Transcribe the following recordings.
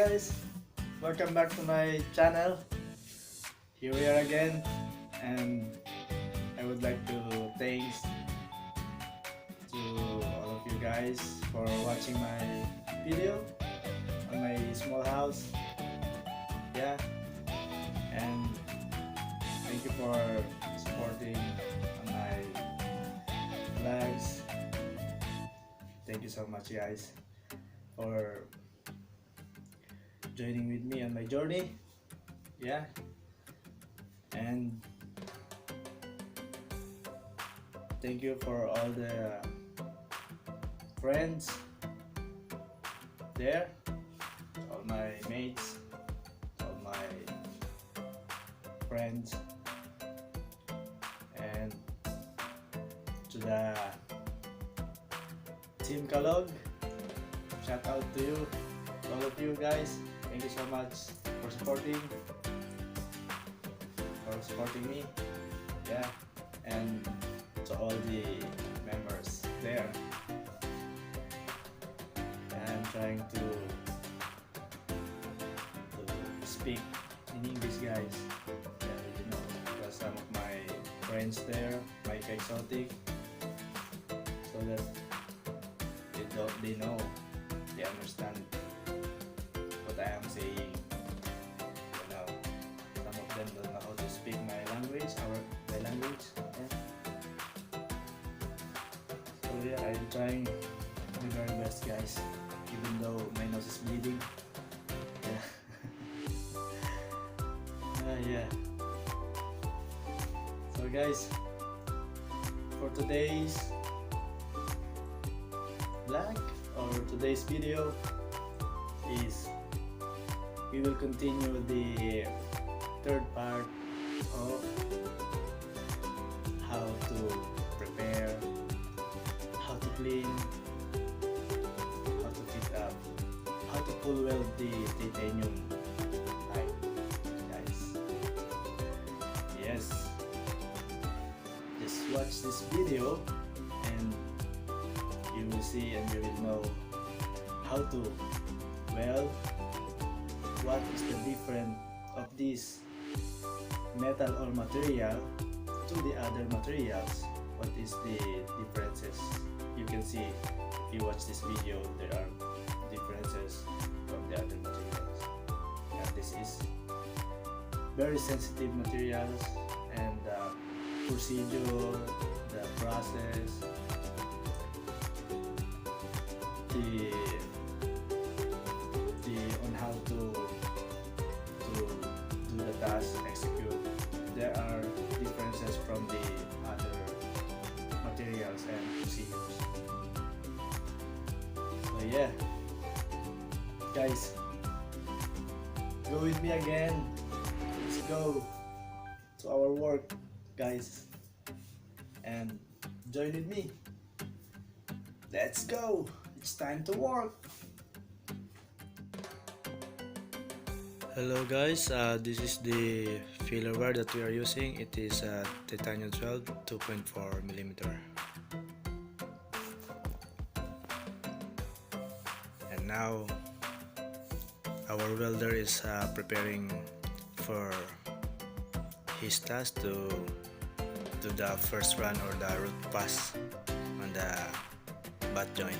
guys, welcome back to my channel. Here we are again, and I would like to thanks to all of you guys for watching my video on my small house. Yeah, and thank you for supporting on my vlogs. Thank you so much, guys, for joining with me on my journey. Yeah, and thank you for all the friends there, all my mates, all my friends, and to the Team Kalog. Shout out to you, all of you guys. Thank you so much for supporting me. Yeah, and to all the members there. I'm trying to speak in English, guys. Yeah, you know, because some of my friends there might be exotic, so that they know, they understand what I am saying. You know, some of them don't know how to speak my language, my language. Yeah. So yeah, I'm trying my very best, guys, even though my nose is bleeding. Yeah. Yeah. So guys, for today's vlog or today's video is we will continue the third part of how to prepare, how to clean, how to fit up, how to full weld the titanium pipe, guys. Yes, just watch this video and you will see and you will know how to weld, what is the difference of this metal or material to the other materials, what is the differences. You can see if you watch this video, there are differences from the other materials, and this is very sensitive materials, and the procedure, the process, the on how to do the task, execute. There are differences from the other materials and procedures. So yeah, guys, go with me again. Let's go to our work, guys, and join with me. Let's go. It's time to work. Hello guys, this is the filler wire that we are using. It is a titanium 12 2.4 millimeter. And now our welder is preparing for his task to do the first run or the root pass on the butt joint.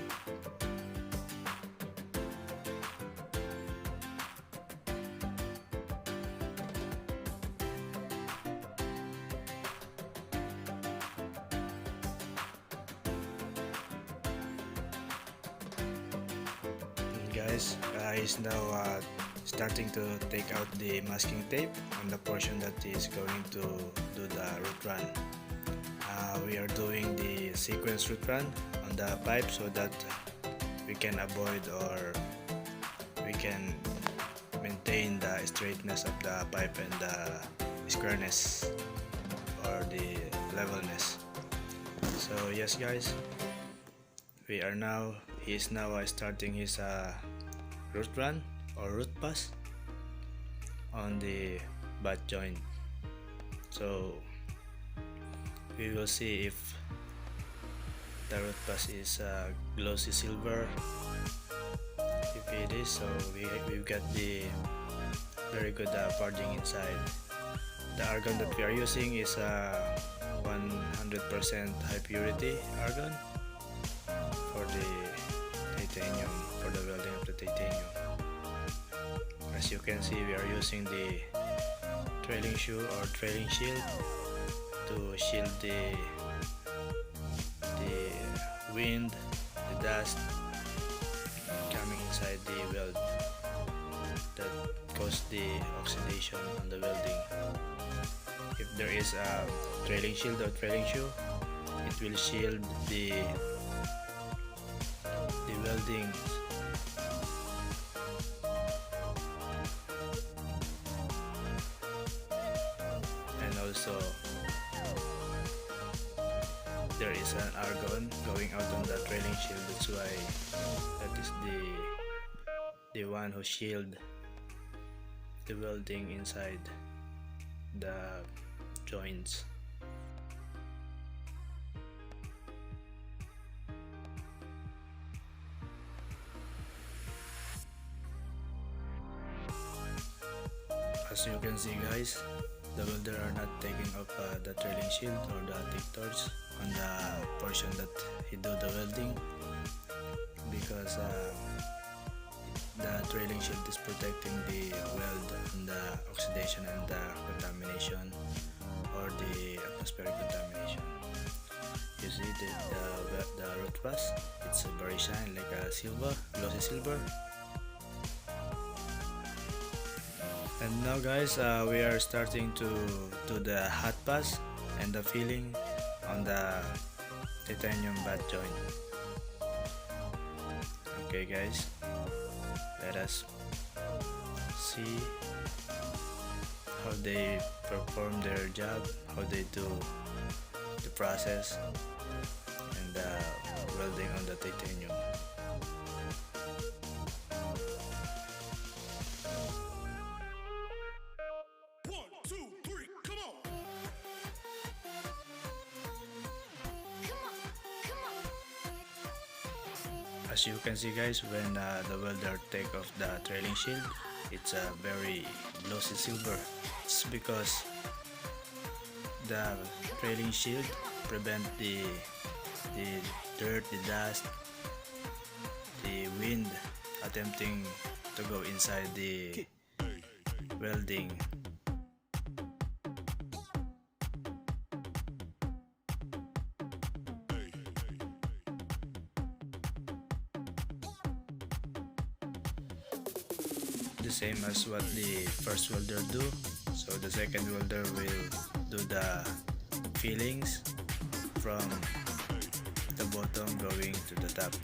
Guys, is now starting to take out the masking tape on the portion that is going to do the root run. We are doing the sequence root run on the pipe so that we can avoid or we can maintain the straightness of the pipe and the squareness or the levelness. So yes guys, he is now starting his root run or root pass on the butt joint. So we will see if the root pass is glossy silver, if it is. So we've got the very good forging inside. The argon that we are using is 100% high purity argon for the titanium, for the welding of the titanium. As you can see, we are using the trailing shoe or trailing shield to shield the wind, the dust coming inside the weld that cause the oxidation on the welding. If there is a trailing shield or trailing shoe, it will shield the welding. And also there is an argon going out on the trailing shield. That's why that is the one who shield the welding inside the joints. As you can see, guys, the welder are not taking off the trailing shield or the thick torch on the portion that he do the welding, because the trailing shield is protecting the weld from the oxidation and the contamination or the atmospheric contamination. You see the root pass, it's very shine like a silver, glossy silver. And now, guys, we are starting to do the hot pass and the filling on the titanium butt joint. Okay, guys, let us see how they perform their job, how they do the process and the welding on the titanium. As you can see, guys, when the welder take off the trailing shield, it's a very glossy silver. It's because the trailing shield prevent the dirt, the dust, the wind attempting to go inside the welding. The same as what the first welder do. So the second welder will do the fillings from the bottom going to the top.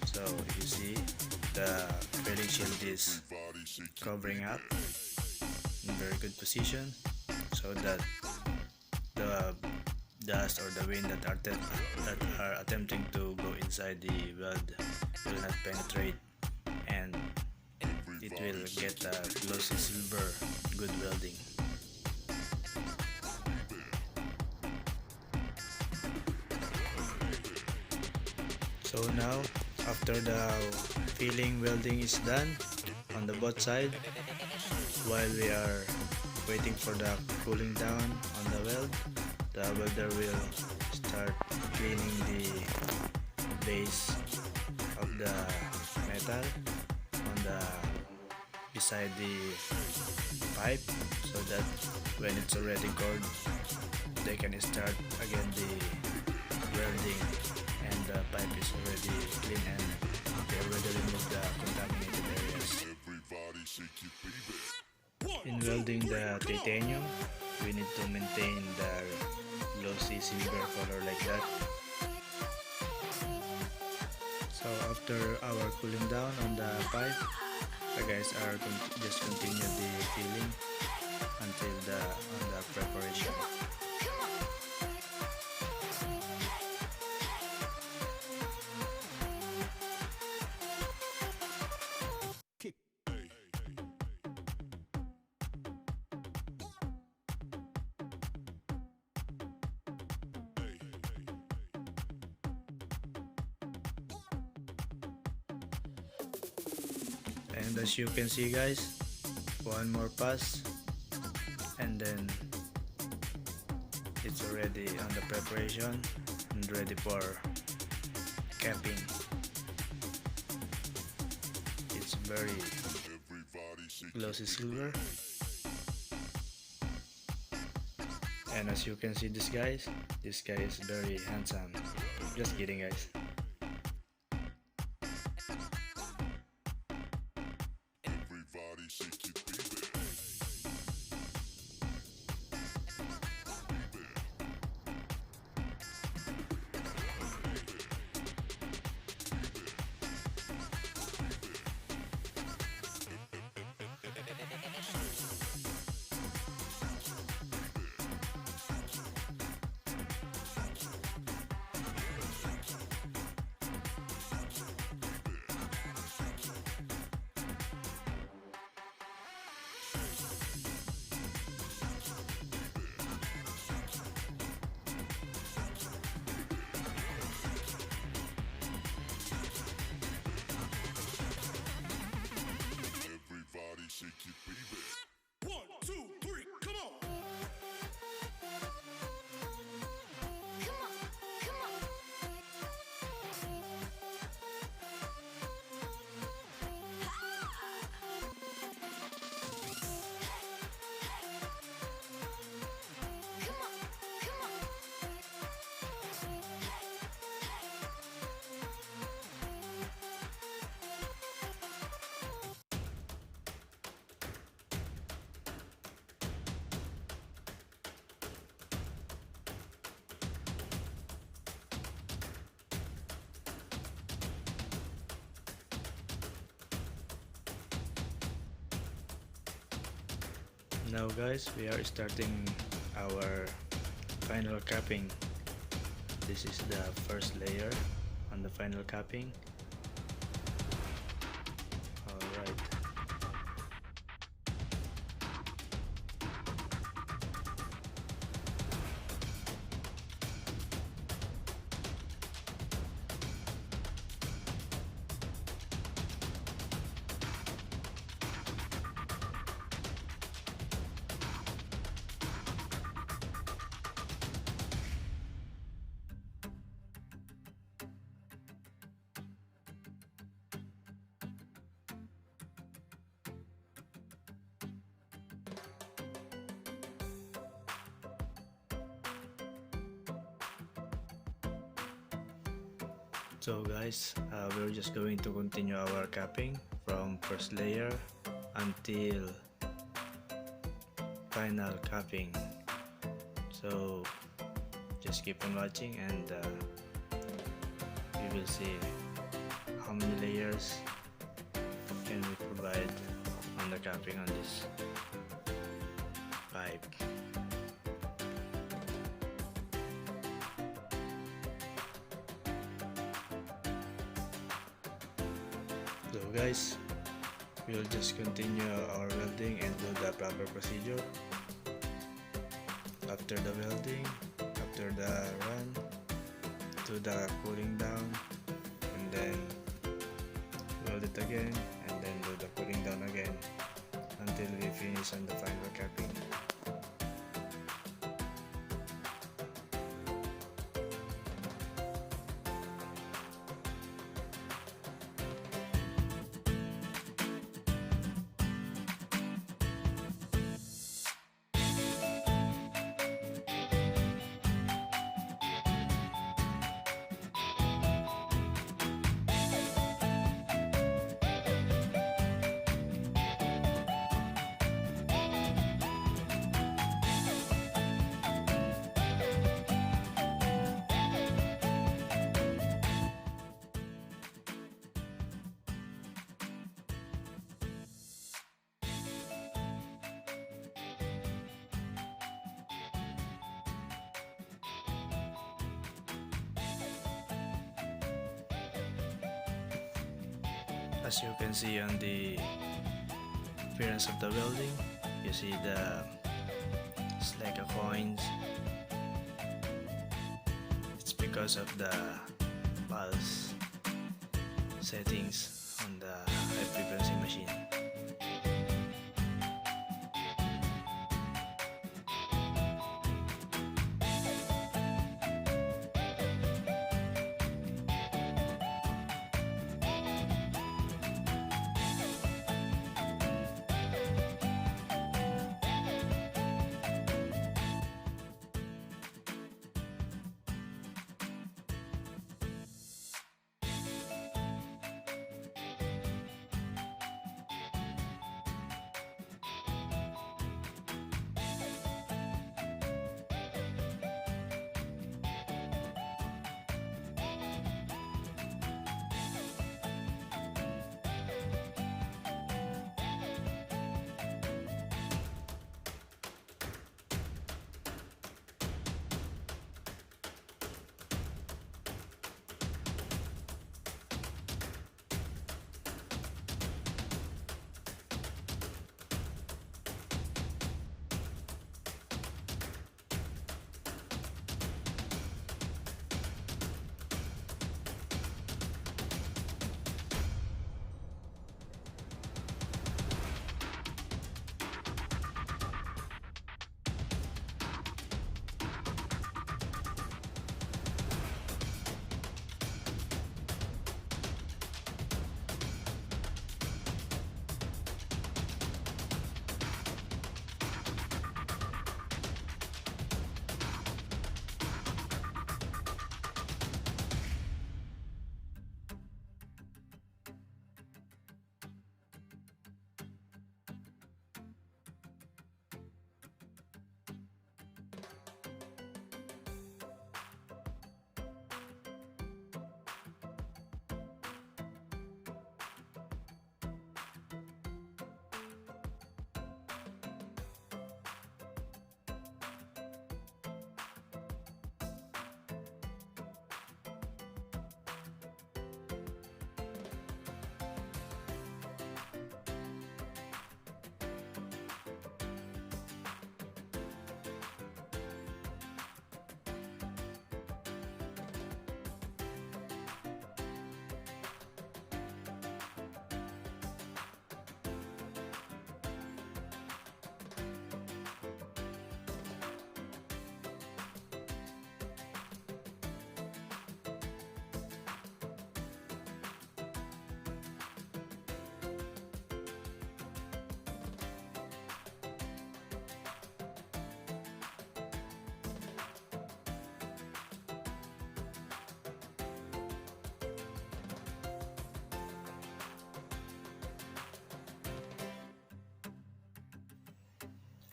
So you see the trailing shield is covering up in very good position, so that the dust or the wind that are attempting to go inside the weld will not penetrate, and it will get a glossy silver good welding. So now, after the filling welding is done on the both side, while we are waiting for the cooling down on the weld, the welder will start cleaning the base of the metal on the beside the pipe, so that when it's already cold, they can start again the welding, and the pipe is already clean and they already removed the contaminated areas. In welding the titanium, we need to maintain the glossy silver color like that. So after our cooling down on the pipe, the guys are just continue the filling until the preparation. And as you can see guys, one more pass and then it's already on the preparation and ready for capping. It's very glossy silver. And as you can see this guy is very handsome. Just kidding guys. Shake it, baby. 1, 2, 3, come on. Come on, come on. Come on, come on. Now guys, we are starting our final capping. This is the first layer on the final capping. Alright. So guys, we're just going to continue our capping from first layer until final capping. So just keep on watching and we will see how many layers can we provide on the capping on this pipe. So guys, we'll just continue our welding and do the proper procedure. After the welding, after the run, do the cooling down, and then weld it again, and then do the cooling down again until we finish on the final capping. As you can see on the appearance of the welding, you see the slacker coins. It's because of the pulse settings on the high frequency machine.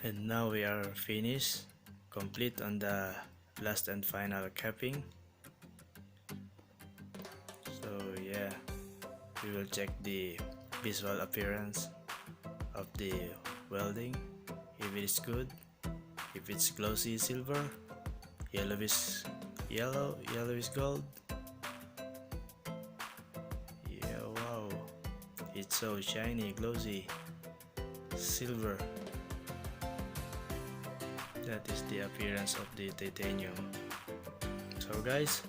And now we are finished, complete on the last and final capping. So yeah, we will check the visual appearance of the welding, if it is good, if it's glossy silver, yellow is gold. Yeah, wow, it's so shiny, glossy silver. That is the appearance of the titanium. So guys,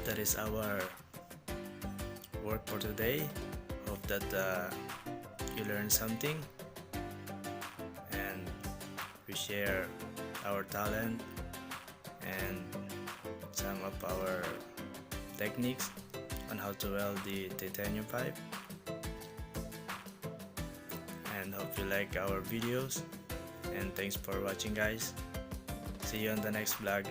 that is our work for today. Hope that you learned something and we share our talent and some of our techniques on how to weld the titanium pipe. And hope you like our videos. And thanks for watching, guys. See you on the next vlog.